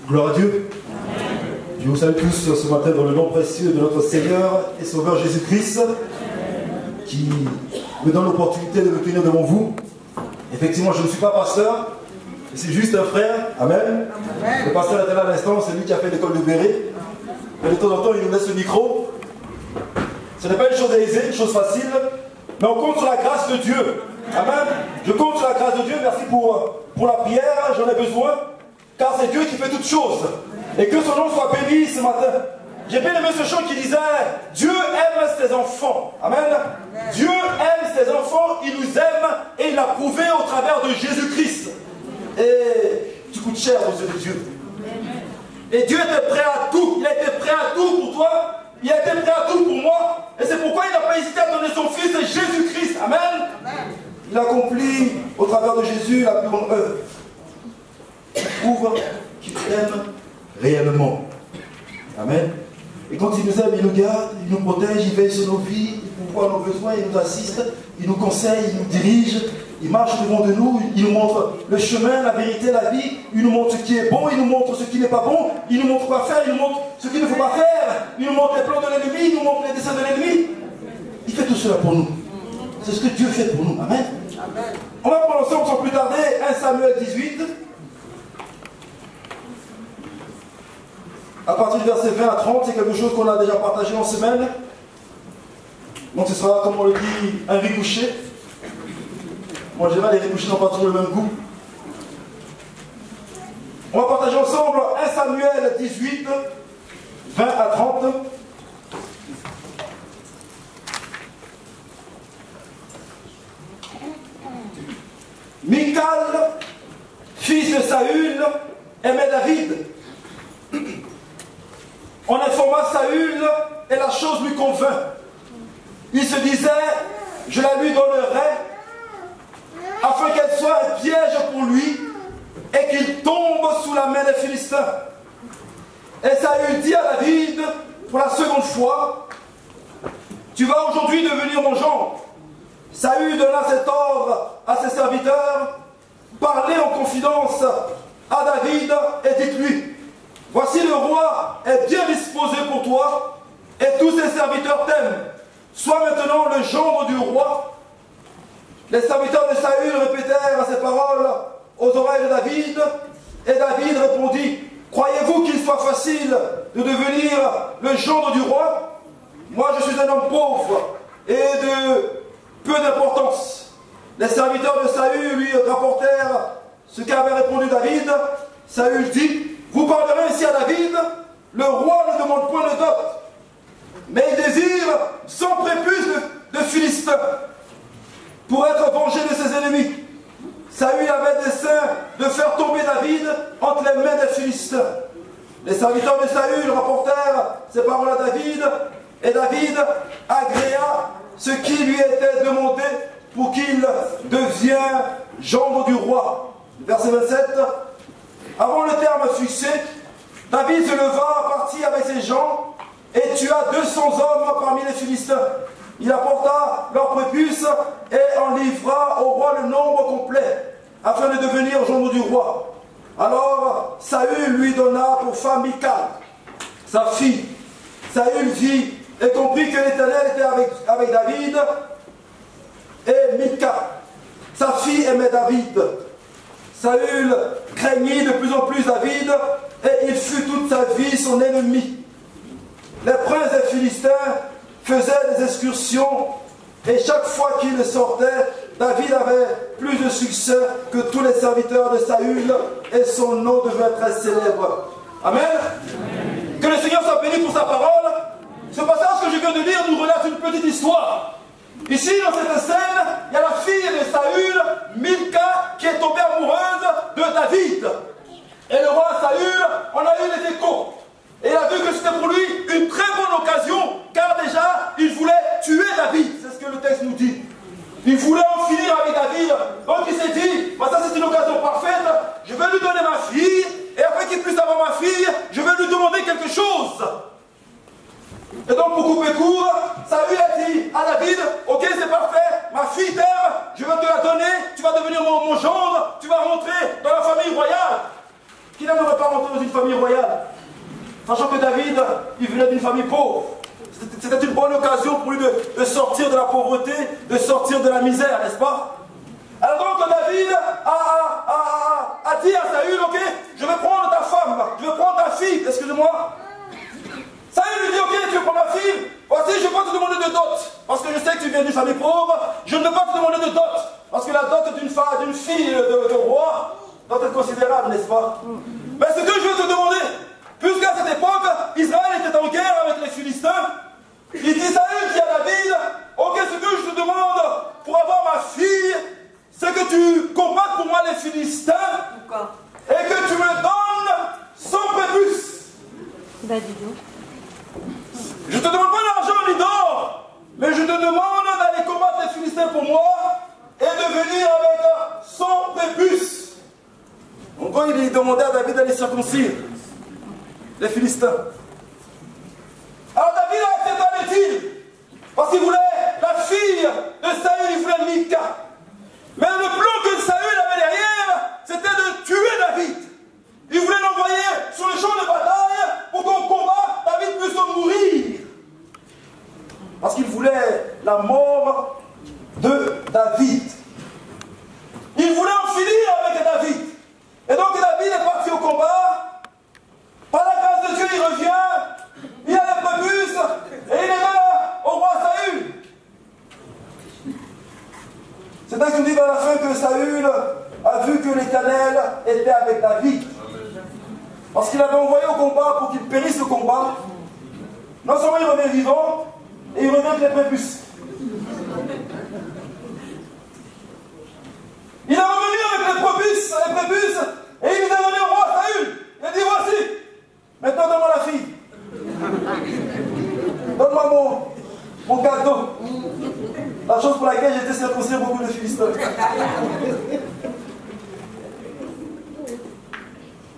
Gloire à Dieu. Je vous salue tous ce matin dans le nom précieux de notre Seigneur et Sauveur Jésus-Christ, qui me donne l'opportunité de me tenir devant vous. Effectivement, je ne suis pas pasteur, c'est juste un frère. Amen. Amen. Le pasteur était là à l'instant, c'est lui qui a fait l'école de Béret. Et de temps en temps, il nous laisse le micro. Ce n'est pas une chose aisée, une chose facile, mais on compte sur la grâce de Dieu. Amen. Je compte sur la grâce de Dieu. Merci pour la prière, j'en ai besoin, car c'est Dieu qui fait toutes choses. Et que son nom soit béni ce matin. J'ai bien aimé ce chant qui disait « Dieu aime ses enfants ». Amen. Dieu aime ses enfants, il nous aime et il l'a prouvé au travers de Jésus-Christ. Et tu coûtes cher aux yeux de Dieu. Et Dieu était prêt à tout. Il a été prêt à tout pour toi. Il a été prêt à tout pour moi. Et c'est pourquoi il n'a pas hésité à donner son fils, Jésus-Christ. Amen. Il accomplit au travers de Jésus la plus grande œuvre. Il prouve qu'il aime réellement. Amen. Et quand il nous aime, il nous garde, il nous protège, il veille sur nos vies, il pourvoit nos besoins, il nous assiste, il nous conseille, il nous dirige, il marche devant de nous, il nous montre le chemin, la vérité, la vie, il nous montre ce qui est bon, il nous montre ce qui n'est pas bon, il nous montre quoi faire, il nous montre ce qu'il ne faut pas faire, il nous montre les plans de l'ennemi, il nous montre les desseins de l'ennemi. Il fait tout cela pour nous. C'est ce que Dieu fait pour nous. Amen. Amen. On va prendre ensemble sans plus tarder 1 Samuel 18. À partir du verset 20 à 30, c'est quelque chose qu'on a déjà partagé en semaine. Donc ce sera, comme on le dit, un ricochet. En général, les ricochets n'ont pas toujours le même goût. On va partager ensemble 1 Samuel 18, 20 à 30. Michal, fils de Saül, aimait David. On informa Saül et la chose lui convint. Il se disait, je la lui donnerai afin qu'elle soit un piège pour lui et qu'il tombe sous la main des Philistins. Et Saül dit à David pour la seconde fois, tu vas aujourd'hui devenir mon gendre. Saül donna cet ordre à ses serviteurs, parlez en confidence à David et dites-lui, voici le roi est bien disposé pour toi et tous ses serviteurs t'aiment. Sois maintenant le gendre du roi. Les serviteurs de Saül répétèrent ces paroles aux oreilles de David et David répondit, croyez-vous qu'il soit facile de devenir le gendre du roi? Moi je suis un homme pauvre et de peu d'importance. Les serviteurs de Saül lui rapportèrent ce qu'avait répondu David. Saül dit, vous parlerez ainsi à David, le roi ne demande point de dot, mais il désire 100 prépuces de Philistins pour être vengé de ses ennemis. Saül avait dessein de faire tomber David entre les mains des Philistins. Les serviteurs de Saül rapportèrent ces paroles à David, et David agréa ce qui lui était demandé pour qu'il devienne gendre du roi. Verset 27. Avant le terme fixé, David se leva, partit avec ses gens, et tua 200 hommes parmi les Philistins. Il apporta leurs prépuces et en livra au roi le nombre complet, afin de devenir gendre du roi. Alors Saül lui donna pour femme Michal, sa fille. Saül vit et comprit que l'Éternel était avec David, et Michal, sa fille, aimait David. Saül craignit de plus en plus David, et il fut toute sa vie son ennemi. Les princes des Philistins faisaient des excursions, et chaque fois qu'il sortait, David avait plus de succès que tous les serviteurs de Saül, et son nom devait très célèbre. Amen. Amen. Que le Seigneur soit béni pour sa parole. Ce passage que je viens de lire nous relate une petite histoire. Ici, dans cette scène, il y a la fille de Saül, Milka, qui est tombée amoureuse de David. Et le roi Saül en a eu les échos. Et il a vu que c'était pour lui une très bonne occasion, car déjà, il voulait tuer David. C'est ce que le texte nous dit. Il voulait en finir avec David. Donc il s'est dit, bah, ça c'est une occasion parfaite, je vais lui donner ma fille, et après qu'il puisse avoir ma fille, je vais lui demander quelque chose. Et donc pour couper court, Saül a dit à David, ok c'est parfait, ma fille t'aime, je vais te la donner, tu vas devenir mon gendre, tu vas rentrer dans la famille royale. Qui n'aimerait pas rentrer dans une famille royale? David, il venait d'une famille pauvre. C'était une bonne occasion pour lui de sortir de la pauvreté, de sortir de la misère, n'est-ce pas? Alors donc David a dit à Saül, ok, je vais prendre ta femme, je vais prendre ta fille, excusez-moi. Saül lui dit, ok, tu veux prendre ma fille? Voici, je ne vais pas te demander de dot, parce que je sais que tu viens d'une famille pauvre, je ne vais pas te demander de dot, parce que la dot d'une fille de roi doit être considérable, n'est-ce pas? Mais ce que je veux te demander, puisqu'à cette époque, Israël était en guerre avec les Philistins, il dit Saül dit à David, ok, ce que je te demande pour avoir ma fille, c'est que tu combattes pour moi les Philistins et que tu me donnes son prépuce. Je ne te demande pas d'argent ni d'or, mais je te demande d'aller combattre les Philistins pour moi et de venir avec son prépuce. Donc quand il demandait à David d'aller circoncire les Philistins. Alors David a accepté le deal, parce qu'il voulait la fille de Saül, il voulait Mika. Mais le plan que Saül avait derrière, c'était de tuer David. Il voulait l'envoyer sur le champ de bataille pour qu'au combat, David puisse mourir. Parce qu'il voulait la mort de David. Il voulait en finir avec David. Et donc David est parti au combat. Par la grâce de Dieu, il revient. Il a les prépuces et il les donne au roi Saül. C'est ainsi qu'on dit à la fin que Saül a vu que l'Éternel était avec David. Parce qu'il avait envoyé au combat pour qu'il périsse le combat. Non seulement il revient vivant, et il revient avec les prépuces. Il est revenu avec les prépuces, et il les a donné au roi Saül. Il a dit voici, maintenant donne-moi la fille. Donne-moi mon cadeau. La chose pour laquelle j'ai été circoncis beaucoup de Philistins.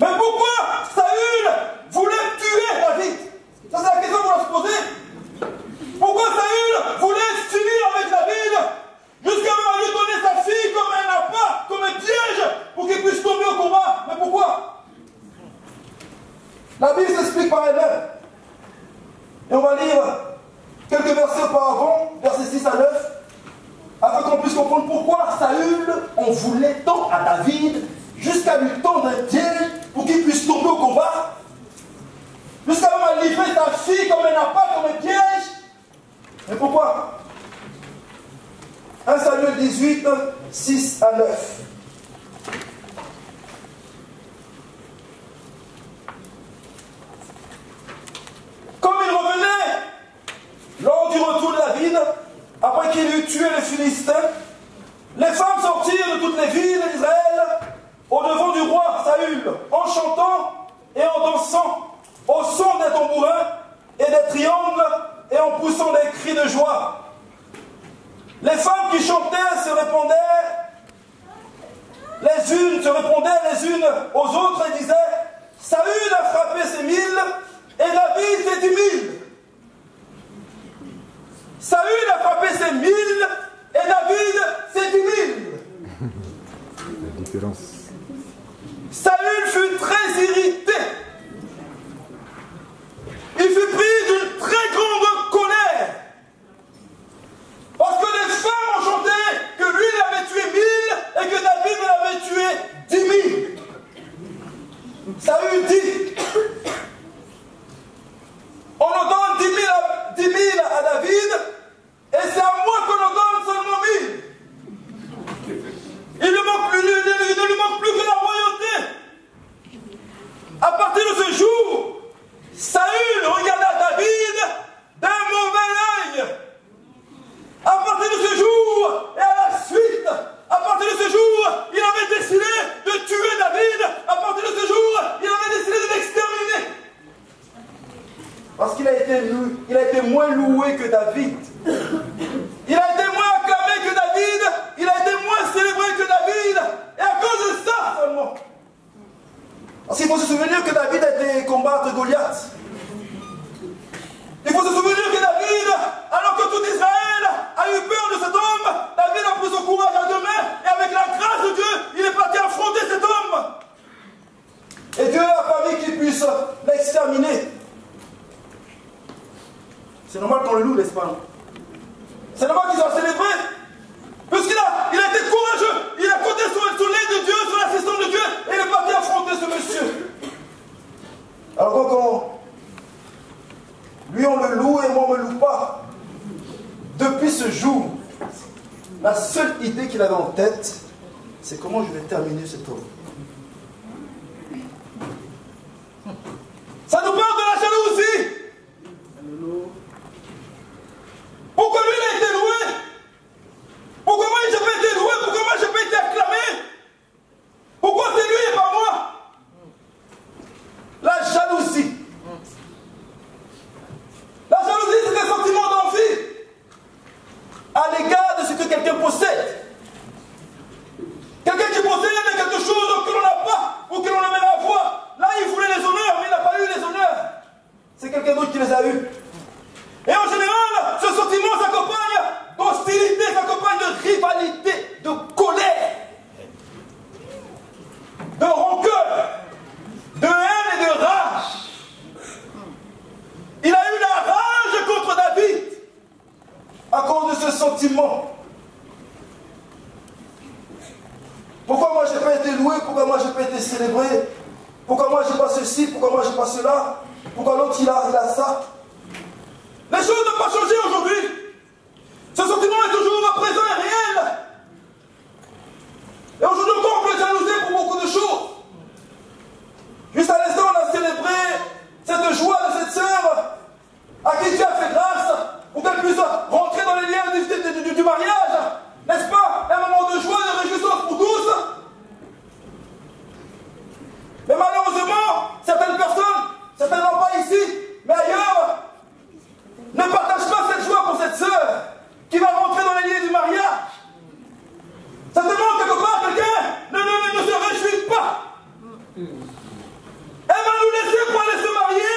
Mais pourquoi Saül voulait tuer David? Ça c'est la question qu'on va se poser. Pourquoi Saül voulait finir avec David jusqu'à même lui donner sa fille comme un appât, comme un piège pour qu'il puisse tomber au combat? Mais pourquoi? La Bible s'explique par elle-même. Et on va lire quelques versets auparavant, versets 6 à 9, afin qu'on puisse comprendre pourquoi Saül en voulait tant à David, jusqu'à lui tendre un piège pour qu'il puisse tomber au combat, jusqu'à même livrer sa fille comme un appât, comme un piège. Mais pourquoi? 1 Samuel 18, 6 à 9. Comme il revenait lors du retour de David, après qu'il eut tué les Philistins, les femmes sortirent de toutes les villes d'Israël au devant du roi Saül, en chantant et en dansant, au son des tambourins et des triangles et en poussant des cris de joie. Les femmes qui chantaient se répondaient les unes aux autres et disaient Saül a frappé ses 1000 et David ses 10 000. Saül a frappé ses 1000 et David ses 10 000. La différence. Saül fut très irrité. Il fut pris d'une très grande colère. Parce que les femmes ont chanté que lui il avait tué 1000 et que David il avait tué 10 000. Saül dit on nous donne 10 000 à David et c'est à moi qu'on nous donne seulement 1000. Il ne lui manque plus que la royauté. C'est normal qu'ils ont célébré. Puisqu'il a été courageux. Il a compté sur l'aide de Dieu, sur l'assistance de Dieu. Et il est parti affronter ce monsieur. Alors quand lui on le loue et moi on ne me loue pas. Depuis ce jour, la seule idée qu'il avait en tête, c'est comment je vais terminer cet homme. Ça nous parle de la jalousie. Pourquoi lui il a été loué? Pourquoi moi je n'ai pas été loué? Pourquoi moi je n'ai pas été acclamé? Pourquoi c'est lui et pas moi? La jalousie. La jalousie, c'est un sentiment d'envie à l'égard de ce que quelqu'un possède. Quelqu'un qui possède quelque chose que l'on n'a pas ou que l'on aimerait avoir. Là, il voulait les honneurs, mais il n'a pas eu les honneurs. C'est quelqu'un d'autre qui les a eus. Et en général, ce sentiment s'accompagne d'hostilité, s'accompagne de rivalité, de colère, de rancœur, de haine et de rage. Il a eu la rage contre David à cause de ce sentiment. Pourquoi moi je n'ai pas été loué? Pourquoi moi je n'ai pas été célébré? Pourquoi moi je n'ai pas ceci? Pourquoi moi je n'ai pas cela? Pourquoi l'autre il a ça? Les choses n'ont pas changé aujourd'hui. Ce sentiment est toujours présent et réel. Et aujourd'hui encore on peut être jalousé pour beaucoup de choses. Juste à l'instant on a célébré cette joie de cette sœur à qui Dieu a fait grâce pour qu'elle puisse rentrer dans les liens du mariage. N'est-ce pas? Un moment de joie, de réjouissance pour tous. Mais malheureusement, certaines personnes, certainement pas ici, mais ailleurs, ne partagent pas cette joie pour cette sœur qui va rentrer dans les liens du mariage. Certainement, quelque part, quelqu'un ne se réjouit pas. Elle va nous laisser pour aller se marier.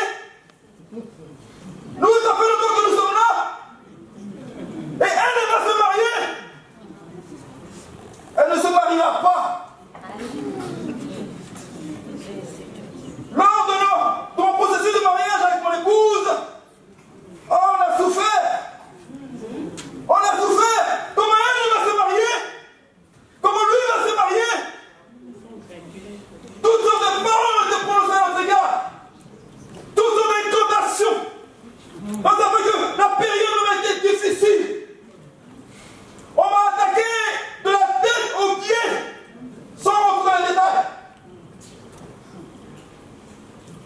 Nous, ça fait longtemps que nous sommes là. Et elle va se marier. Elle ne se mariera pas. Lors de mon processus de mariage avec mon épouse, oh, on a souffert. On a souffert. Comment elle va se marier? Comment lui va se marier? Toutes sortes de paroles ont été prononcées à notre égard. Toutes sortes d'incantations. Donc ça fait que la période a été difficile. On m'a attaqué de la tête aux pieds, sans rentrer dans les détails.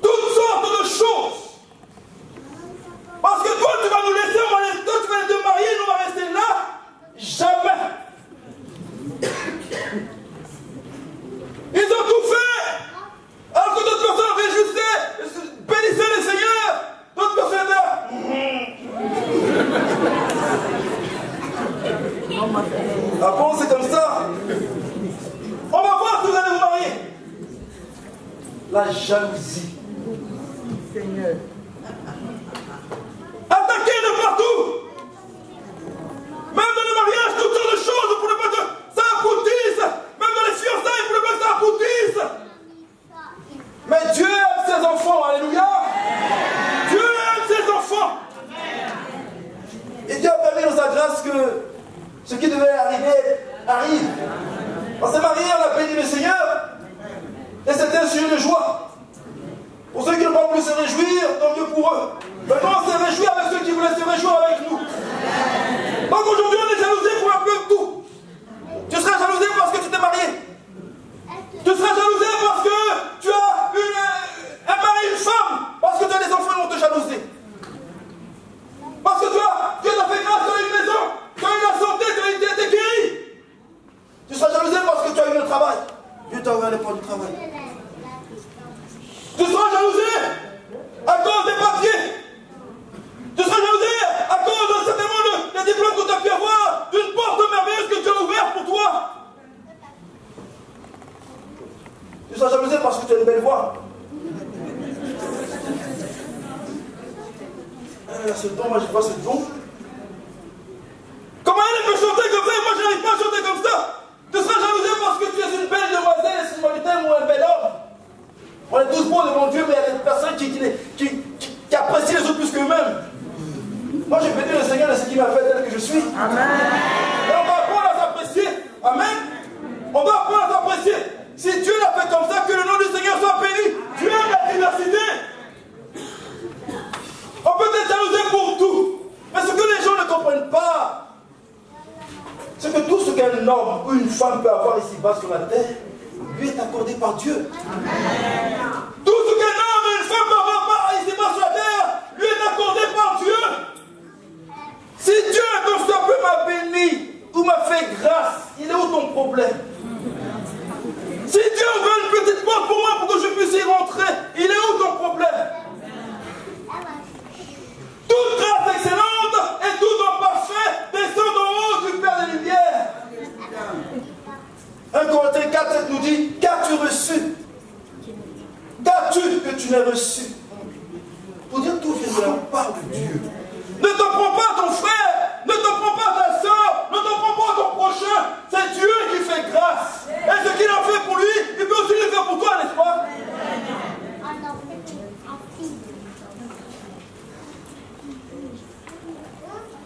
Toutes sortes de choses. Parce que toi, tu vas nous laisser, toi, tu vas te marier, nous, on va rester là. Jamais. Ils ont tout fait. Alors que d'autres personnes réjouissaient, bénissaient le Seigneur. D'autres personnes étaient là. Ah bon, c'est comme ça? On va voir si vous allez vous marier. La jalousie. Seigneur. Attaquer de partout. Même dans le mariage, toutes sortes de choses pour ne pas que ça aboutisse. Même dans les fiançailles, pour ne pas que ça aboutisse. Mais Dieu aime ses enfants, alléluia. Dieu aime ses enfants. Et Dieu a permis dans sa grâce que ce qui devait arriver, arrive. On s'est marié, on a béni le Seigneur. Et c'était un sujet de joie. Pour ceux qui n'ont pas voulu se réjouir, tant mieux pour eux. Maintenant, on s'est réjoui avec ceux qui voulaient se réjouir avec nous. Donc aujourd'hui, on est jalousé pour un peu de tout. Tu seras jalousé parce que tu t'es marié. Tu seras jalousé parce que tu as un mari, une femme. Parce que tu as des enfants, ils vont te jalouser. Parce que Dieu t'a fait grâce, tu as une maison, tu as eu la santé, tu as été guéri. Tu seras jalousé parce que tu as eu le travail. Dieu t'a ouvert les portes du travail. Tu seras jalousé à cause des papiers. Tu seras jalousé à cause certainement des diplômes que tu as pu avoir, d'une porte merveilleuse que Dieu a ouverte pour toi. Tu seras jalousé parce que tu as une belle voix. Ce don, moi je vois ce don. Comment elle peut chanter comme ça et moi je n'arrive pas à chanter comme ça? Tu seras jalousé parce que tu es une belle demoiselle et si moi je t'aime ou un bel homme. On est tous bons devant Dieu, mais il y a des personnes qui apprécient les autres plus qu'eux-mêmes. Moi, je bénis le Seigneur de ce qu'il m'a fait tel que je suis. Amen. Et on doit apprendre à s'apprécier. Amen. On doit apprendre à s'apprécier. Si Dieu l'a fait comme ça, que le nom du Seigneur soit béni. Dieu aime la diversité. On peut être jalousé pour tout. Mais ce que les gens ne comprennent pas, c'est que tout ce qu'un homme ou une femme peut avoir ici-bas sur la terre, lui est accordé par Dieu. Amen. Tout ce qu'un homme et une femme peut avoir ici-bas sur la terre, lui est accordé par Dieu. Si Dieu, dans ce peu, m'a béni ou m'a fait grâce, il est où ton problème? Si Dieu ouvre une petite porte pour moi pour que je puisse y rentrer, il est où ton problème? Toute grâce excellente et tout don parfait descend d'en haut du Père des Lumières. 1 Corinthiens 4 nous dit, qu'as-tu reçu? Qu'as-tu que tu n'as reçu? Pour dire tout vient de la part de Dieu. Ne t'en prends pas à ton frère, ne t'en prends pas à ta soeur, ne t'en prends pas à ton prochain. C'est Dieu qui fait grâce. Et ce qu'il a fait pour lui, il peut aussi le faire pour toi, n'est-ce pas?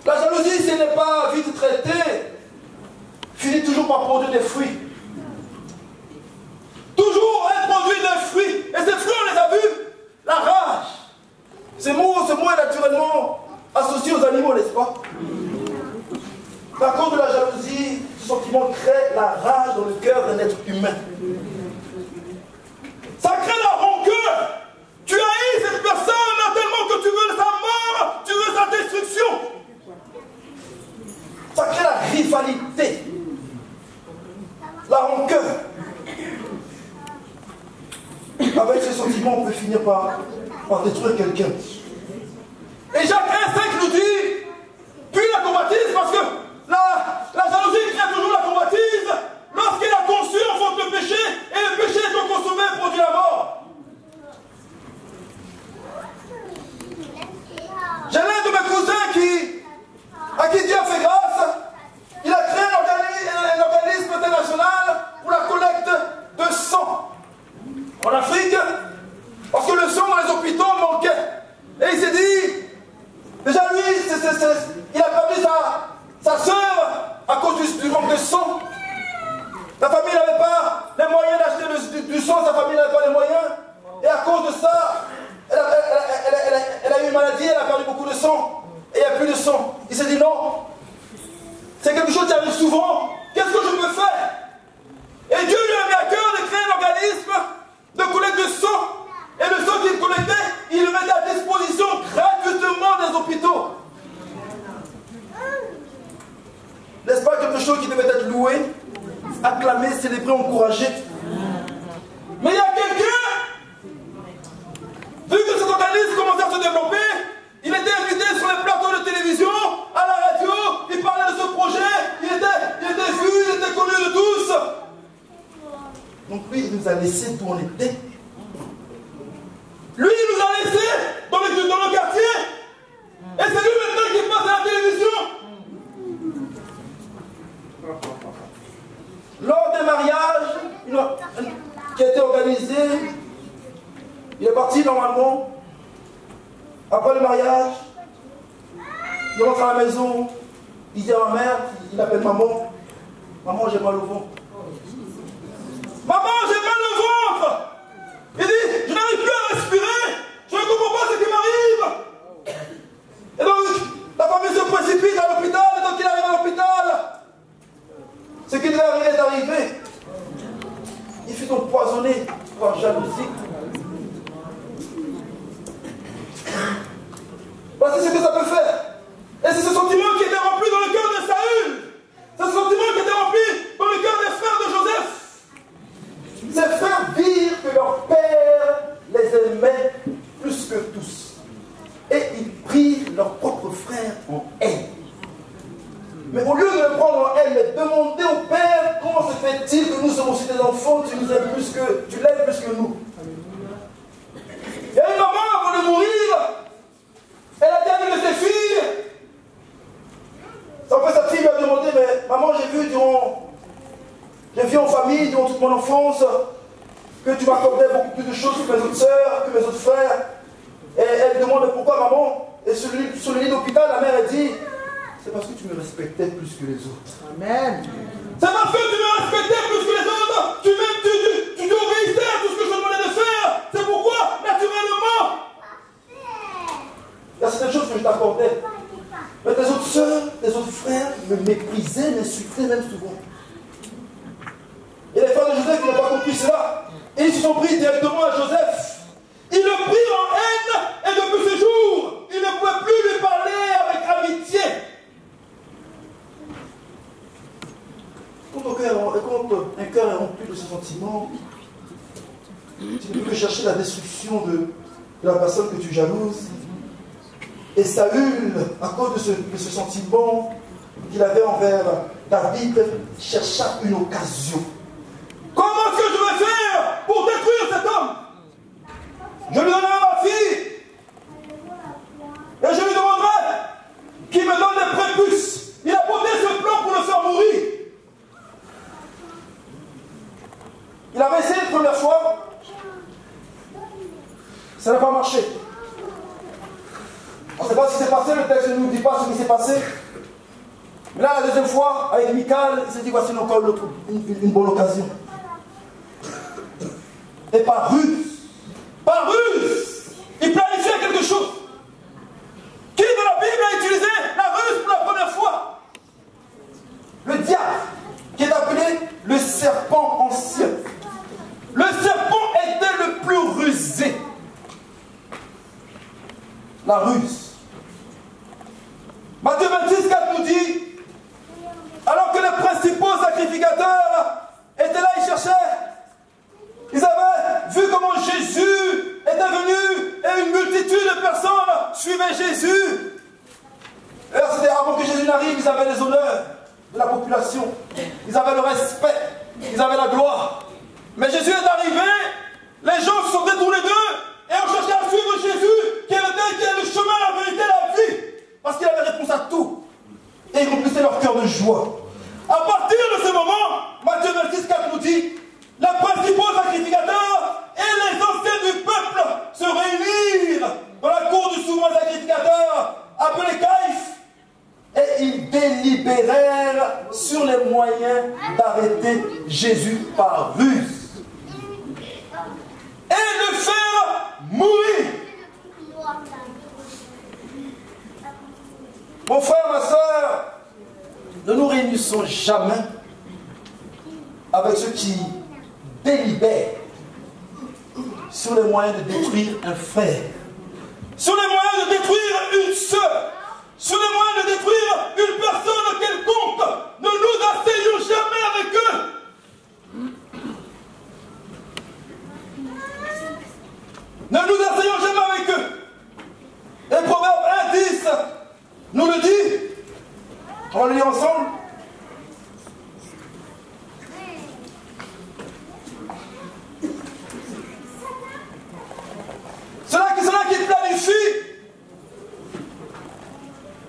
La jalousie, si elle n'est pas vite traitée, finit toujours par produire des fruits. Toujours elle produit des fruits. Et ces fruits, on les a vus. La rage. Ce mot est naturellement associé aux animaux, n'est-ce pas? À cause de la jalousie, ce sentiment crée la rage dans le cœur d'un être humain. Ça crée la rancœur. Tu haïs cette personne tellement que tu veux sa mort, tu veux sa destruction. Ça crée la rivalité. La rancœur. Avec ce sentiment, on peut finir par détruire quelqu'un. Et Jacques 1,5 nous dit, puis la convoitise, parce que la jalousie crée toujours la convoitise, lorsqu'elle a conçu en faute le péché, et le péché étant consommé produit la mort. J'ai l'un de mes cousins à qui Dieu a fait grâce. Il a créé un organisme international pour la collecte de sang en Afrique, parce que le sang dans les hôpitaux manquait. Et il s'est dit, déjà lui, il a perdu sa sœur à cause du manque de sang. La famille n'avait pas les moyens d'acheter du sang, sa famille n'avait pas les moyens. Et à cause de ça, elle a eu une maladie, elle a perdu beaucoup de sang. Et il n'y a plus de sang. Il s'est dit non, c'est quelque chose qui arrive souvent. Qu'est-ce que je peux faire? Et Dieu lui a mis à cœur de créer un organisme de collecte de sang. Et le sang qu'il collectait, il le mettait à disposition gratuitement des hôpitaux. N'est-ce pas quelque chose qui devait être loué, acclamé, célébré, encouragé? Mais il y a quelqu'un, vu que cet organisme commençait à se développer, il était invité sur les plateaux de télévision, à la radio, il parlait de ce projet, il était vu, il était connu de tous. Donc lui, il nous a laissé où on était. Lui, il nous a laissé dans le quartier. Et c'est lui maintenant qui passe à la télévision. Lors des mariages qui a été organisé, il est parti normalement. Après le mariage, il rentre à la maison, il dit à ma mère, il appelle maman. Maman, j'ai mal au ventre. Maman, j'ai mal au ventre. Il dit, je n'arrive plus à respirer, je ne comprends pas ce qui m'arrive. Et donc, la famille se précipite à l'hôpital, et donc il arrive à l'hôpital. Ce qui devait arriver est arrivé. Il fut empoisonné par jalousie. Voici ce que ça peut faire. Et c'est ce sentiment qui était rempli dans le cœur de Saül. C'est ce sentiment qui était rempli dans le cœur des frères de Joseph. Ces frères virent que leur père les aimait plus que tous. Et ils prirent leur propre frère en haine. Mais au lieu de le prendre en haine, mais demander au père comment se fait-il que nous sommes aussi des enfants, tu nous aimes plus que, tu l'aimes plus que nous. Il y a une maman avant de mourir, elle a dit à une de ses filles, en fait sa fille lui a demandé, mais maman, j'ai vu en famille durant toute mon enfance que tu m'accordais beaucoup plus de choses que mes autres sœurs, que mes autres frères. Et elle demande pourquoi maman. et sur le lit d'hôpital, la mère a dit, c'est parce que tu me respectais plus que les autres. Amen. C'est parce que tu me respectais plus que les autres. Tu obéissais à tout ce que je demandais de faire. C'est pourquoi, naturellement, il y a certaines choses que je t'accordais. Mais tes autres sœurs, tes autres frères me méprisaient, m'insultaient même souvent. Et les frères de Joseph n'ont pas compris cela. Et ils se sont pris directement à Joseph. Ils le prirent en haine, et depuis ce jour, ils ne pouvaient plus lui parler avec amitié. Quand un cœur est rempli de ce sentiment, tu ne peux que chercher la destruction de la personne que tu jalouses. Et Saül, à cause de ce sentiment qu'il avait envers David, chercha une occasion. Comment est-ce que je vais faire pour détruire cet homme? Je lui donnerai ma fille et je lui demanderai qu'il me donne des prépuces. Il a porté ce plan pour le faire mourir. Il avait essayé la première fois, ça n'a pas marché. On ne sait pas ce qui s'est passé, le texte ne nous dit pas ce qui s'est passé. Mais là, la deuxième fois, avec Michal, il s'est dit voici encore une bonne occasion. Et par ruse, il planifiait quelque chose. Qui dans la Bible a utilisé la ruse pour la première fois? Le diable, qui est appelé le serpent ancien. Le serpent était le plus rusé. La ruse. Matthieu 26, 4 nous dit, alors que les principaux sacrificateurs étaient là, ils cherchaient. Ils avaient vu comment Jésus était venu et une multitude de personnes suivaient Jésus. Et c'était avant que Jésus n'arrive, ils avaient les honneurs de la population. Ils avaient le respect. Ils avaient la gloire. Mais Jésus est arrivé, les gens se sont détournés d'eux et ont cherché à suivre Jésus qui est le chemin, la vérité, la vie. Parce qu'il avait réponse à tout. Et ils remplissait leur cœur de joie. À partir de ce moment, Matthieu 26, 4 nous dit, les principaux sacrificateurs et les anciens du peuple se réunirent dans la cour du souverain sacrificateur, appelé Caïphe, et ils délibérèrent sur les moyens d'arrêter Jésus par ruse et de faire mourir. Mon frère, ma soeur, ne nous réunissons jamais avec ceux qui délibèrent sur les moyens de détruire un frère, sur les moyens de détruire une sœur, sur les moyens de détruire une personne quelconque. Ne nous asseyons jamais avec eux. Ne nous asseyons jamais avec eux. Et Proverbe 1:10 nous le dit. On va le lire ensemble. Cela qui planifie.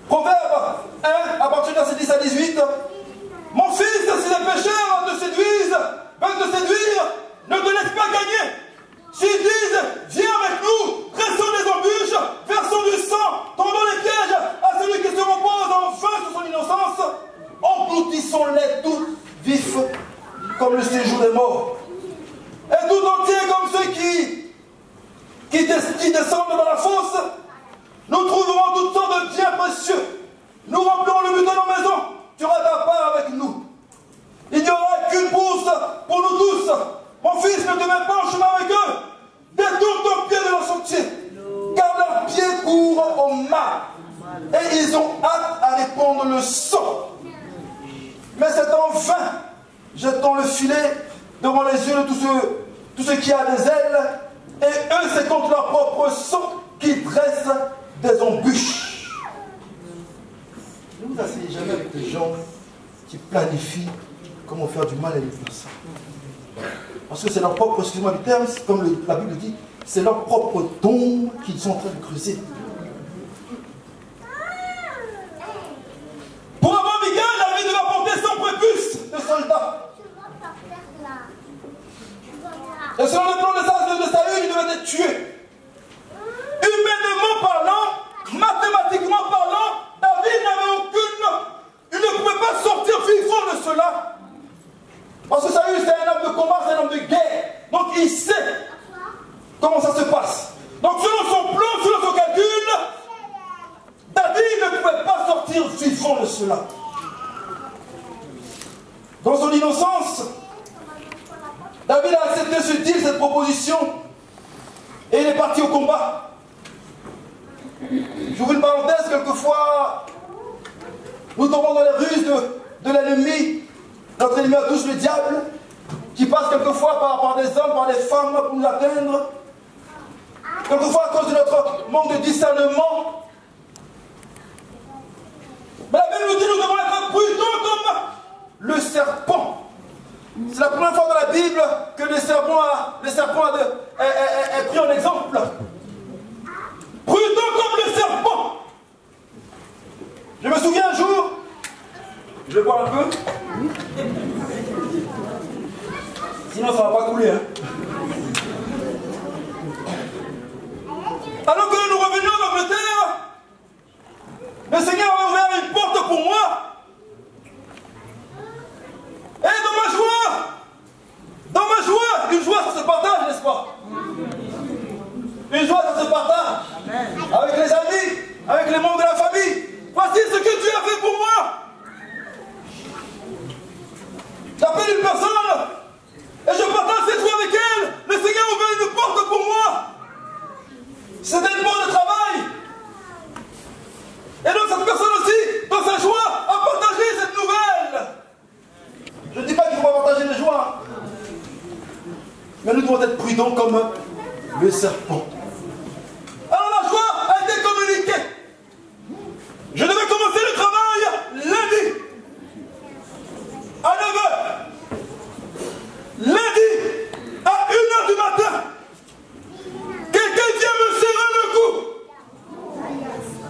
Proverbe 1, à partir de verset 10 à 18. Mon fils, si les pécheurs te séduisent, veulent te séduire, ne te laisse pas gagner. S'ils disent, viens avec nous, dressons des embûches, versons du sang, tendons les pièges à celui qui se repose enfin sur son innocence, engloutissons-les tous vifs comme le séjour des morts. Et tout entier comme ceux qui descendent dans la fosse, nous trouverons toutes sortes de biens précieux. Nous remplirons le butin de nos maisons. Tu auras ta part avec nous. Il n'y aura qu'une bourse pour nous tous. Mon fils, ne te mets pas en chemin avec eux. Détourne ton pied de leur sentier. Car leurs pieds courent au mal. Et ils ont hâte à répandre le sang. Mais c'est en vain. Jetons le filet devant les yeux de tous ceux qui ont des ailes. Et eux, c'est contre leur propre sang qu'ils dressent des embûches. Ne vous asseyez jamais avec des gens qui planifient comment faire du mal à une personne. Parce que c'est leur propre, excusez-moi du terme, comme la Bible dit, c'est leur propre tombe qu'ils sont en train de creuser. Pour avoir Michal, David devait apporter 100 prépuces de soldats. Et selon le plan de Saül, il devait être tué. Humainement parlant, mathématiquement il sait comment ça se passe. Donc selon son plan, selon son calcul, David ne pouvait pas sortir vivant de cela. Dans son innocence, David a accepté ce deal, cette proposition, et il est parti au combat. J'ouvre une parenthèse, quelquefois, nous tombons dans les ruses de l'ennemi. Notre ennemi a tous le diable, qui passe quelquefois par des hommes, par des femmes pour nous atteindre. Quelquefois à cause de notre manque de discernement. Mais la Bible nous dit que nous devons être prudents comme le serpent. C'est la première fois dans la Bible que le serpent est pris en exemple. Prudent comme le serpent. Je me souviens un jour, je vais boire un peu. Sinon ça ne va pas couler. Hein. Alors que nous revenions d'Angleterre, le Seigneur a ouvert une porte pour moi. Et dans ma joie, une joie ça se partage, n'est-ce pas? Une joie ça se partage. Avec les amis, avec les membres de la famille. Voici ce que Dieu a fait pour moi. J'appelle une personne et je partage cette joie avec elle. Le Seigneur a ouvert une porte pour moi. C'était une porte de travail. Et donc cette personne aussi, dans sa joie, a partagé cette nouvelle. Je ne dis pas qu'il faut partager les joies. Mais nous devons être prudents comme le serpent. Alors la joie a été communiquée. Je devais commencer le travail lundi. À 9h. Lundi, à 1h du matin. Quelqu'un vient me serrer le cou.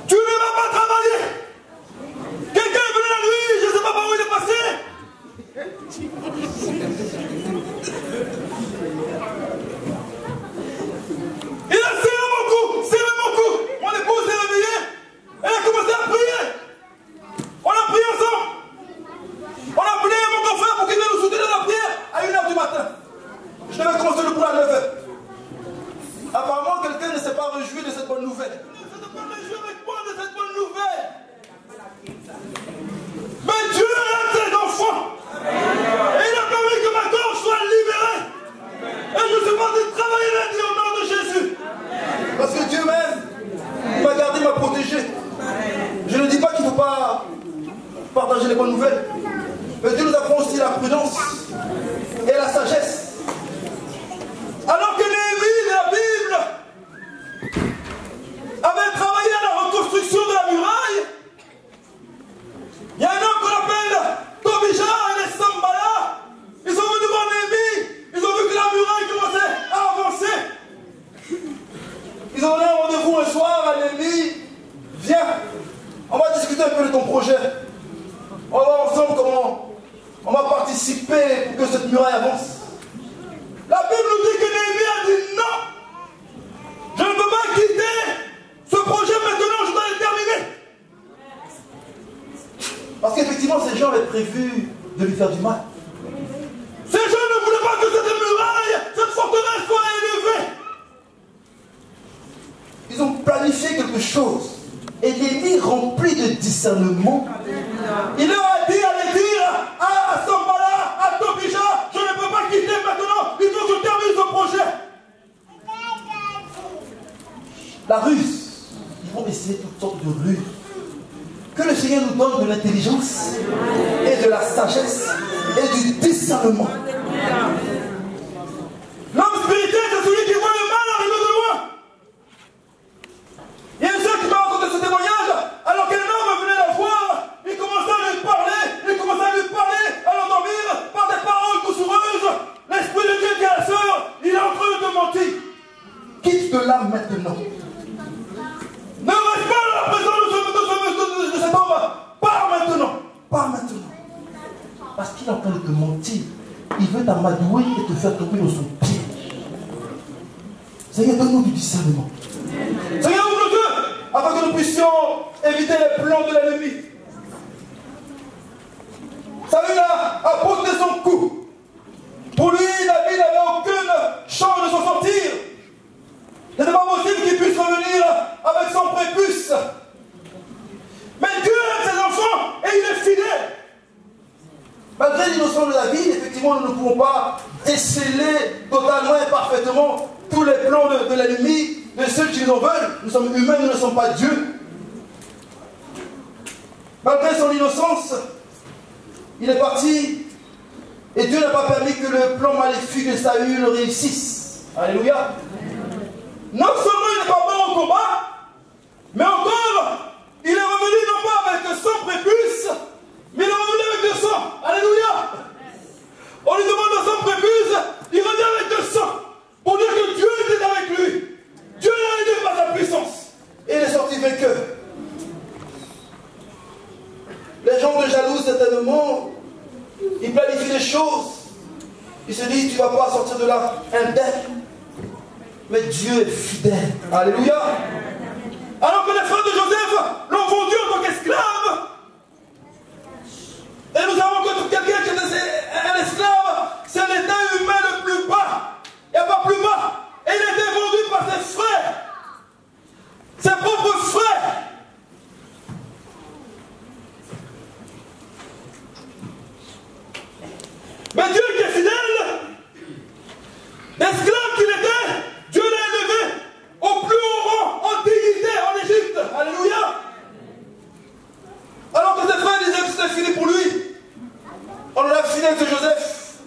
Tu ne vas pas travailler. Quelqu'un est venu la nuit, je ne sais pas par où il est passé. Il a serré mon cou. Mon épouse s'est réveillée. Elle a commencé à prier. On a prié ensemble. On a appelé mon grand frère pour qu'il vienne nous soutenir dans la prière à 1h du matin. Je devais commencer le boulot à 9h. Apparemment, quelqu'un ne s'est pas réjoui de cette bonne nouvelle. Il ne s'est pas réjoui avec moi de cette bonne nouvelle. Mais Dieu aime ses enfants. Et il a permis que ma gorge soit libérée. Et je suis parti travailler lundi au nom de Jésus. Parce que Dieu m'aime. Il m'a gardé, il m'a protégé. Je ne dis pas qu'il ne faut pas partager les bonnes nouvelles. Mais Dieu nous apprend aussi la prudence et la sagesse. Alors que Néhémie de la Bible avait travaillé à la reconstruction de la muraille, il y a un homme qu'on appelle Tobija et les Sambala. Ils sont venus voir Néhémie. Ils ont vu que la muraille commençait à avancer. Ils ont donné un rendez-vous un soir à Néhémie. Viens, on va discuter un peu de ton projet. On va voir ensemble comment on va participer pour que cette muraille avance. La Bible nous dit que Néhémie a dit non. Je ne peux pas quitter ce projet maintenant, je dois le terminer. Parce qu'effectivement, ces gens avaient prévu de lui faire du mal. Ces gens ne voulaient pas que cette muraille, cette forteresse soit élevée. Ils ont planifié quelque chose. Et Néhémie, rempli de discernement, il leur a dit, allez dire à Sambala, à Tobija, je ne peux pas quitter maintenant, il faut que je termine ce projet. La ruse, ils vont essayer toutes sortes de ruses. Que le Seigneur nous donne de l'intelligence et de la sagesse et du discernement. L'homme spirituel, c'est celui qui voit le mal arriver de loin. Il y a une sœur qui m'a raconté ce témoignage, alors qu'un homme venait la voir, il commençait à lui parler, à l'endormir par des paroles doucereuses. L'Esprit de Dieu dit à la sœur, il est en train de te mentir. Quitte de là maintenant. Ne reste pas dans la présence de cet homme. Pars maintenant. Parce qu'il est en train de te mentir. Il veut t'amadouer et te faire tomber dans son piège. Seigneur, donne-nous du discernement. Seigneur, ouvre nos yeux afin que nous puissions éviter les plans de l'ennemi. Saül a porté son coup. Pour lui, David n'avait aucune Malgré l'innocence de David, effectivement, nous ne pouvons pas déceler totalement et parfaitement tous les plans de l'ennemi, de ceux qui nous en veulent. Nous sommes humains, nous ne sommes pas Dieu. Malgré son innocence, il est parti et Dieu n'a pas permis que le plan maléfique de Saül réussisse. Alléluia. Non seulement il n'est pas mort au combat, mais encore, il est revenu non pas avec 100 prépuces, mais il est revenu avec 200. Alléluia. On lui demande 200 prépuces, il revient avec 200 pour dire que Dieu était avec lui. Dieu l'a aidé par sa puissance. Et il est sorti vainqueur. Les gens de jaloux, certainement, ils planifient des choses. Ils se disent, tu ne vas pas sortir de là indemne. Mais Dieu est fidèle. Alléluia. Alors que les frères de Joseph l'ont vendu en tant qu'esclave. Et nous savons que quelqu'un qui était un esclave, c'est l'état humain le plus bas. Il n'y a pas plus bas. Et il a été vendu par ses frères. Ses propres frères. Mais Dieu qui est fidèle, l'esclave qu'il était, Dieu l'a élevé au plus haut rang, en dignité en Égypte. Alléluia. Alors que ses frères disaient que c'était fini pour lui, on en a fini avec Joseph,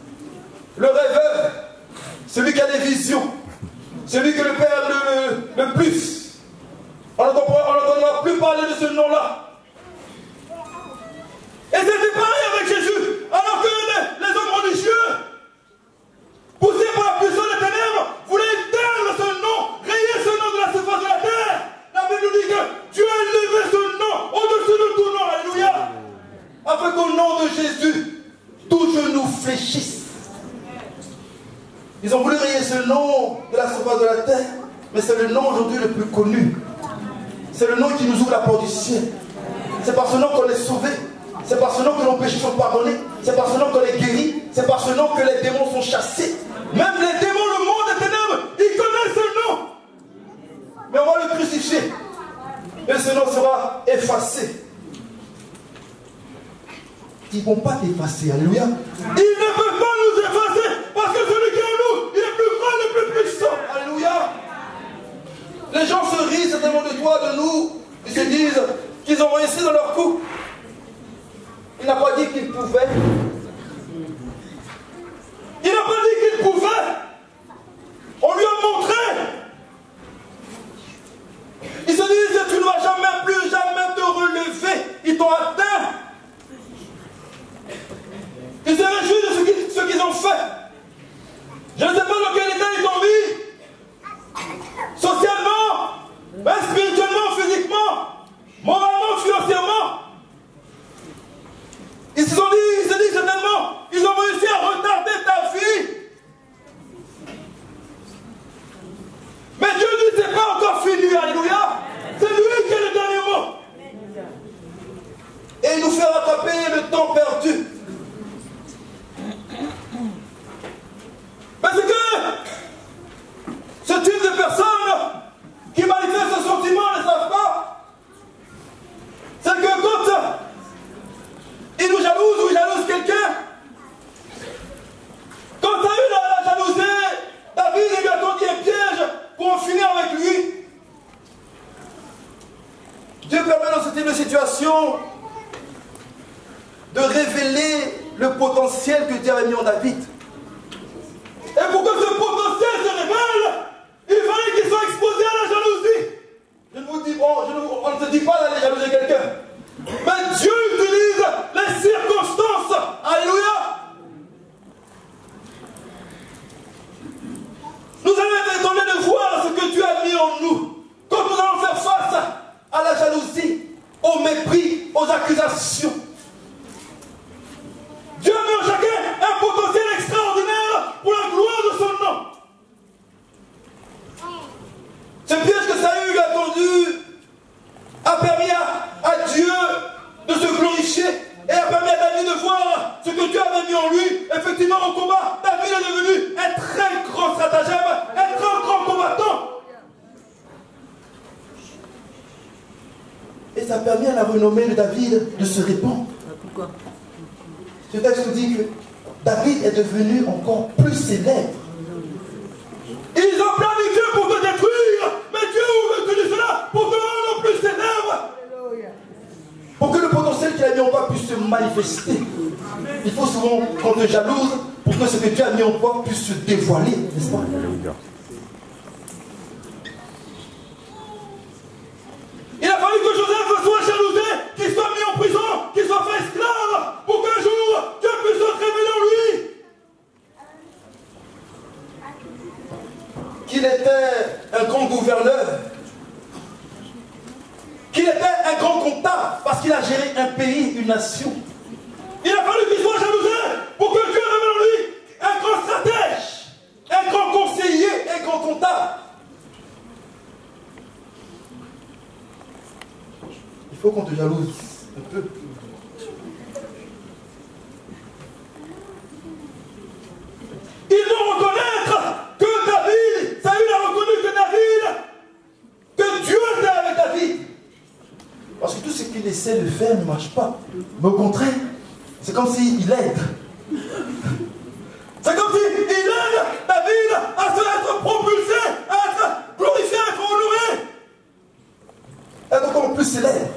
le rêveur, celui qui a des visions, celui que le Père le plus. On n'entendra plus parler de ce nom-là. Et c'était pareil avec Jésus. Alors que les hommes religieux, poussés par la puissance des ténèbres, voulaient éteindre ce nom, rayer ce nom de la surface de la terre. La Bible nous dit que Dieu a élevé ce nom au-dessus de tout nom. Alléluia. Afin qu'au nom de Jésus, tout genou fléchisse. Ils ont voulu rayer ce nom de la surface de la terre, mais c'est le nom aujourd'hui le plus connu. C'est le nom qui nous ouvre la porte du ciel. C'est par ce nom qu'on est sauvé. C'est par ce nom que nos péchés sont pardonnés. C'est par ce nom qu'on est guéri. C'est par ce nom que les démons sont chassés. Même les démons, le monde des ténèbres, ils connaissent ce nom. Mais on va le crucifier. Et ce nom sera effacé. Ils ne vont pas t'effacer. Alléluia. Ils ne peuvent pas nous effacer. Parce que celui qui est en nous, il est plus grand, il est plus puissant. Alléluia. Les gens se rient certainement de toi, de nous. Ils se disent qu'ils ont réussi dans leur coup. Il n'a pas dit qu'il pouvait. Il n'a pas dit qu'il pouvait. On lui a montré. Ils se disent, tu ne vas jamais plus, jamais te relever. Ils t'ont atteint. Ils se réjouissent de ce qu'ils ont fait. Je ne sais pas dans quel état ils t'ont mis. Socialement, spirituellement, physiquement, moralement, financièrement. Ils se disent certainement, ils ont réussi à retarder ta vie. Mais Dieu dit, c'est pas encore fini, alléluia. C'est lui qui est le dernier mot. Et il nous fait rattraper le temps perdu. Parce que ce type de personnes qui manifestent ce sentiment ne savent pas, c'est que quand il nous jalouse ou il jalouse quelqu'un, quand Saül a jalousé David, il lui a tendu un piège pour en finir avec lui. Dieu permet dans ce type de situation de révéler le potentiel que Dieu a mis en David. Et pour que ce potentiel se révèle, il fallait qu'il soit exposé à la jalousie. Je ne vous dis, on ne se dit pas d'aller jalouser quelqu'un. Mais Dieu utilise les circonstances. Alléluia. Nous allons être étonnés de voir ce que Dieu a mis en nous. Quand nous allons faire face à la jalousie, au mépris, aux accusations. Dieu a mis en chacun un potentiel extraordinaire pour la gloire de son nom. Ce piège que Saül a tendu a permis à Dieu de se glorifier et a permis à David de voir ce que Dieu avait mis en lui. Effectivement, au combat, David est devenu un très grand stratagème, un très grand combattant. Et ça a permis à la renommée de David de se répandre. Pourquoi? Ce texte nous dit que David est devenu encore plus célèbre. Ils ont planifié pour te détruire, mais Dieu veut te dire cela pour te rendre plus célèbre. Pour que le potentiel qu'il a mis en toi puisse se manifester. Il faut souvent qu'on te jalouse pour que ce que Dieu a mis en toi puisse se dévoiler, n'est-ce pas? Il a fallu que Joseph soit jalousé, qu'il soit mis en prison, qu'il soit fait esclave, pour qu'un jour Dieu puisse se révéler en lui. Qu'il était un grand gouverneur, qu'il était un grand comptable, parce qu'il a géré un pays, une nation. Il a fallu qu'il soit jalousé pour que Dieu révèle en lui un grand stratège, un grand conseiller, un grand comptable. Il faut qu'on te jalouse un peu. Ils vont reconnaître que David, Saül a reconnu que Dieu était avec David. Parce que tout ce qu'il essaie de faire ne marche pas. Mais au contraire, c'est comme s'il aide. C'est comme s'il aide David à se être propulsé, à être glorifié, à être honoré. Être encore plus célèbre.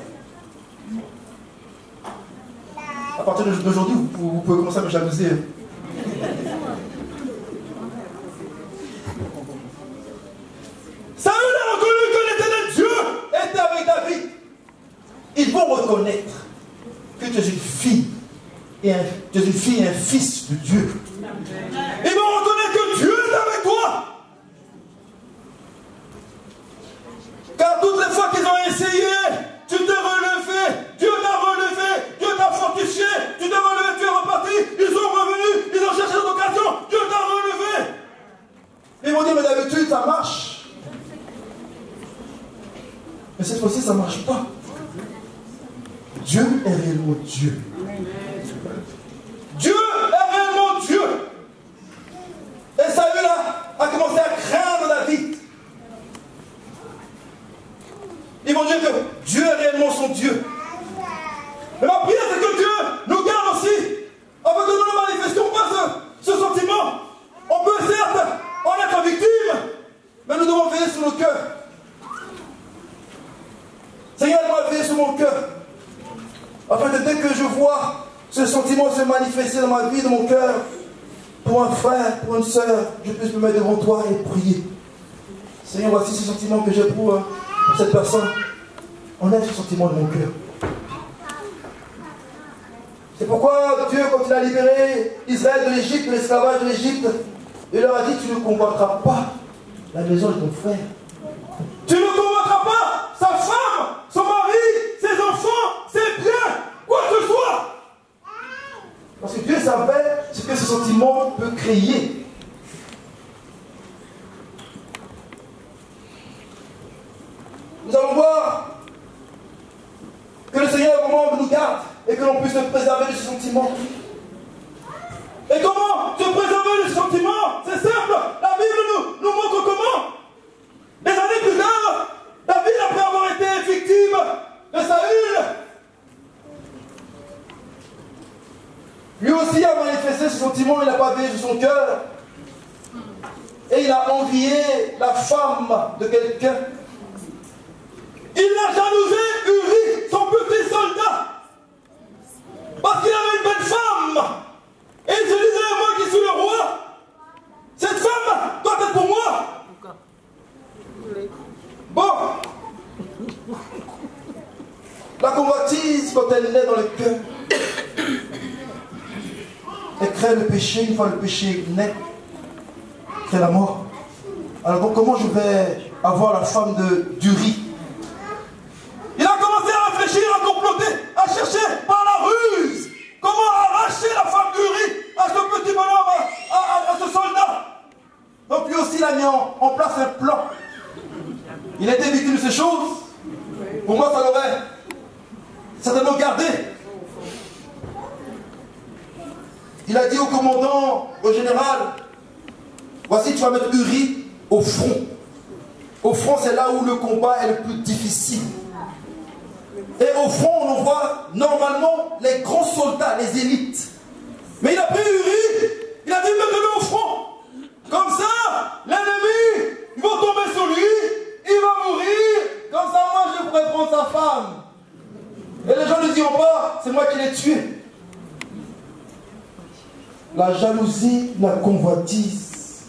À partir d'aujourd'hui, vous pouvez commencer à me jalouser. Saül a reconnu que l'éternel Dieu était avec David. Ils vont reconnaître que tu es une fille et un fils de Dieu. Ils vont reconnaître que Dieu est avec toi. Car toutes les fois qu'ils ont essayé, tu t'es relevé, Dieu t'a relevé, Dieu t'a fortifié, tu t'es relevé, tu es reparti, ils sont revenus, ils ont cherché l'occasion, Dieu t'a relevé. Ils vont dire, mais d'habitude ça marche. Mais cette fois-ci ça ne marche pas. Dieu est réellement Dieu. Dieu est réellement Dieu. Et Saül a commencé à craindre David. Ils vont dire que Dieu est réellement son Dieu. Mais ma prière, c'est que Dieu nous garde aussi, afin que nous ne manifestions pas ce sentiment. On peut certes en être victime, mais nous devons veiller sur nos cœurs. Seigneur, moi veiller sur mon cœur. Afin que dès que je vois ce sentiment se manifester dans ma vie, dans mon cœur, pour un frère, pour une soeur, je puisse me mettre devant toi et prier. Seigneur, voici ce sentiment que j'éprouve pour cette personne. Enlève ce sentiment de mon cœur. C'est pourquoi Dieu, quand il a libéré Israël de l'Égypte, de l'esclavage de l'Égypte, il leur a dit, tu ne combattras pas la maison de ton frère. Tu ne combattras pas sa femme, son mari, ses enfants, ses biens, quoi que ce soit. Parce que Dieu savait ce que ce sentiment peut créer. Nous allons voir que le Seigneur vraiment nous garde et que l'on puisse se préserver de ce sentiment. Et comment se préserver de ce sentiment? C'est simple. La Bible nous montre comment. Des années plus tard, David, après avoir été victime de Saül, lui aussi a manifesté ce sentiment, il n'a pas veillé sur son cœur. Et il a envié la femme de quelqu'un. Il a jalousé Uri, son petit soldat, parce qu'il avait une belle femme. Et il se disait, moi qui suis le roi, cette femme doit être pour moi. Bon, la convoitise, quand elle naît dans le cœur, elle crée le péché. Une fois le péché naît, crée la mort. Alors donc comment je vais avoir la femme d'Uri? Il a commencé à réfléchir, à comploter, à chercher par la ruse comment arracher la femme d'Uri à ce petit bonhomme, à ce soldat. Donc lui aussi il a mis en place un plan. Il a été victime de ces choses. Pour moi ça l'aurait certainement gardé. Il a dit au commandant, au général, voici tu vas mettre Uri au front. Au front c'est là où le combat est le plus difficile. Et au front on voit normalement les grands soldats, les élites. La jalousie, la convoitise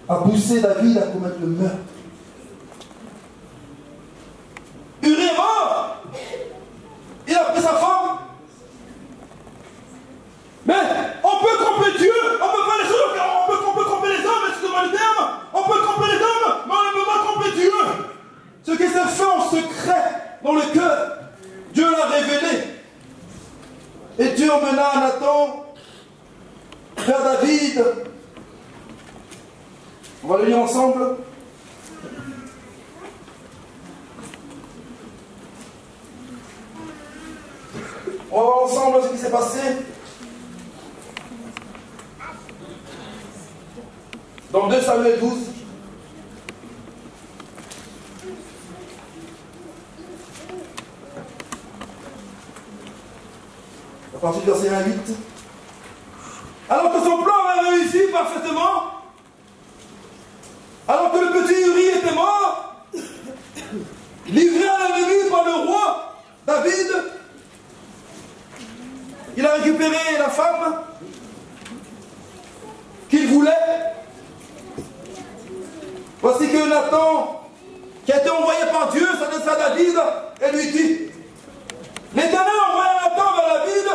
a poussé David à commettre le meurtre. Urie est mort. Il a pris sa femme. Mais on peut tromper Dieu, on peut faire les choses, on peut tromper les hommes, excusez-moi le terme, on peut tromper les hommes, mais on ne peut pas tromper Dieu. Ce qui s'est fait en secret dans le cœur, Dieu l'a révélé. Et Dieu emmena Nathan vers David. On va le lire ensemble. On va voir ensemble ce qui s'est passé. Dans 2 Samuel 12. À partir du verset 1 à 8. Alors que son plan avait réussi parfaitement, alors que le petit Urie était mort, livré à l'ennemi par le roi David, il a récupéré la femme qu'il voulait. Voici que Nathan, qui a été envoyé par Dieu, s'adresse à David et lui dit: l'Éternel envoie Nathan vers David,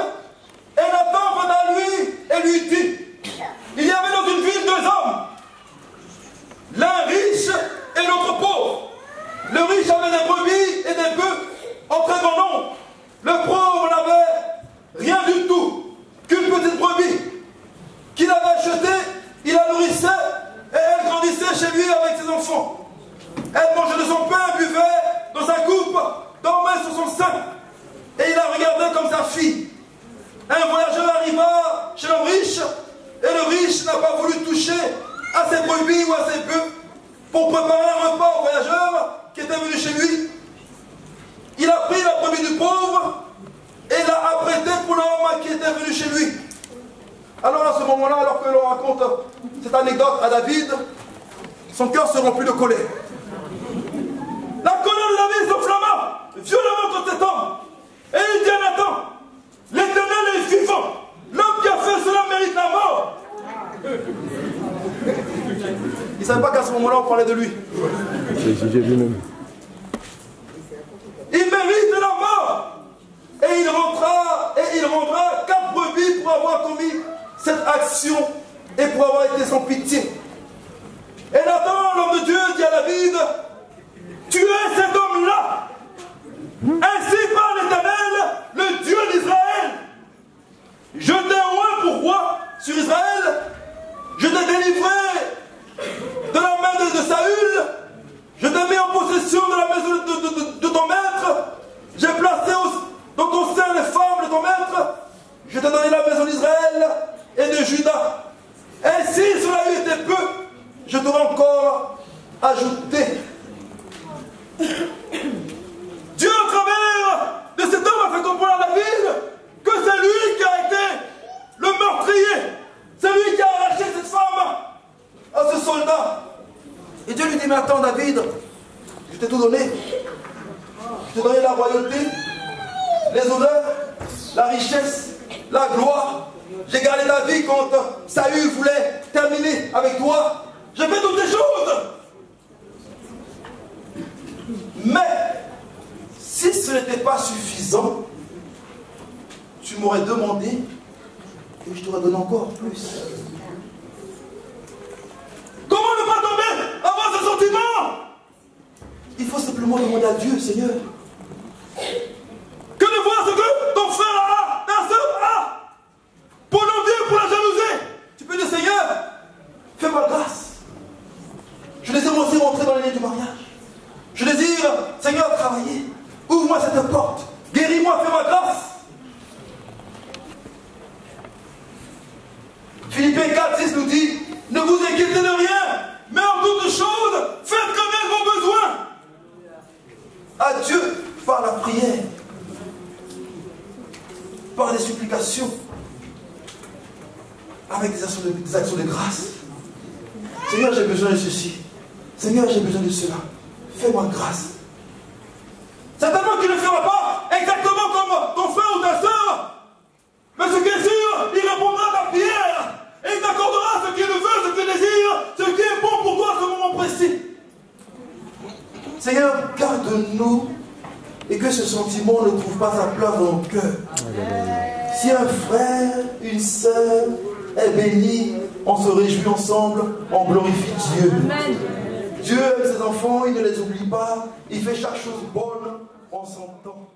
et Nathan vint à lui et lui dit: il y avait dans une ville 2 hommes, l'un riche et l'autre pauvre. Le riche avait des brebis et des bœufs en très grand nombre. Le pauvre n'avait rien du tout qu'une petite brebis qu'il avait achetée. Il la nourrissait et elle grandissait chez lui avec ses enfants. Elle mangeait de son pain, buvait dans sa coupe, dormait sur son sein, et il la regardait comme sa fille. Un voyageur arriva chez l'homme riche, et le riche n'a pas voulu toucher à ses brebis ou à ses bœufs pour préparer un repas au voyageur qui était venu chez lui. Il a pris la brebis du pauvre et l'a apprêtée pour l'homme qui était venu chez lui. Alors à ce moment-là, alors que l'on raconte cette anecdote à David, son cœur se remplit de colère. La colère de David s'enflamma violemment contre cet homme. Et il dit à Nathan: l'Éternel est vivant. L'homme qui a fait cela mérite la mort. Il ne savait pas qu'à ce moment-là on parlait de lui. J'ai vu même. Il mérite la mort. Et il rendra 4 brebis pour avoir commis cette action et pour avoir été sans pitié. Et Nathan, l'homme de Dieu, dit à David: tu es cet homme-là. Ainsi parle l'Éternel, le Dieu d'Israël. Je t'ai oint pour roi sur Israël. Je t'ai délivré de la main de Saül. Je t'ai mis en possession de la maison de ton maître. J'ai placé dans ton sein les femmes de ton maître. Je t'ai donné la maison d'Israël et de Juda. Ainsi, cela eût été peu, je t'aurais encore ajouté. Dieu, au travers de cet homme, a fait comprendre à David que c'est lui qui a été le meurtrier. C'est lui qui a arraché cette femme à ce soldat. Et Dieu lui dit: mais attends, David, je t'ai tout donné. Je t'ai donné la royauté, les honneurs, la richesse, la gloire. J'ai gardé ta vie quand Saül voulait terminer avec toi. J'ai fait toutes ces choses. Mais si ce n'était pas suffisant, tu m'aurais demandé et je t'aurais donné encore plus. Comment ne pas tomber avant ce sentiment? Il faut simplement demander à Dieu: Seigneur, que de voir ce que ton frère a, ta soeur a, pour l'envier, pour la jalouser. Tu peux dire: Seigneur, fais-moi grâce. Je désire aussi rentrer dans l'année du mariage. Je désire, Seigneur, travailler. Ouvre-moi cette porte. Guéris-moi, fais-moi grâce. Philippiens 4:6 nous dit: ne vous inquiétez de rien, mais en toutes choses, faites connaître vos besoins à Dieu par la prière, par les supplications, avec des actions de grâce. Seigneur, j'ai besoin de ceci. Seigneur, j'ai besoin de cela. Fais-moi grâce. Certainement qu'il ne fera pas exactement comme ton frère ou ta soeur. Mais ce qui est sûr, il de nous et que ce sentiment ne trouve pas sa place dans nos cœurs. Si un frère, une sœur est béni, on se réjouit ensemble, on glorifie Dieu. Amen. Dieu aime ses enfants, il ne les oublie pas, il fait chaque chose bonne en son temps.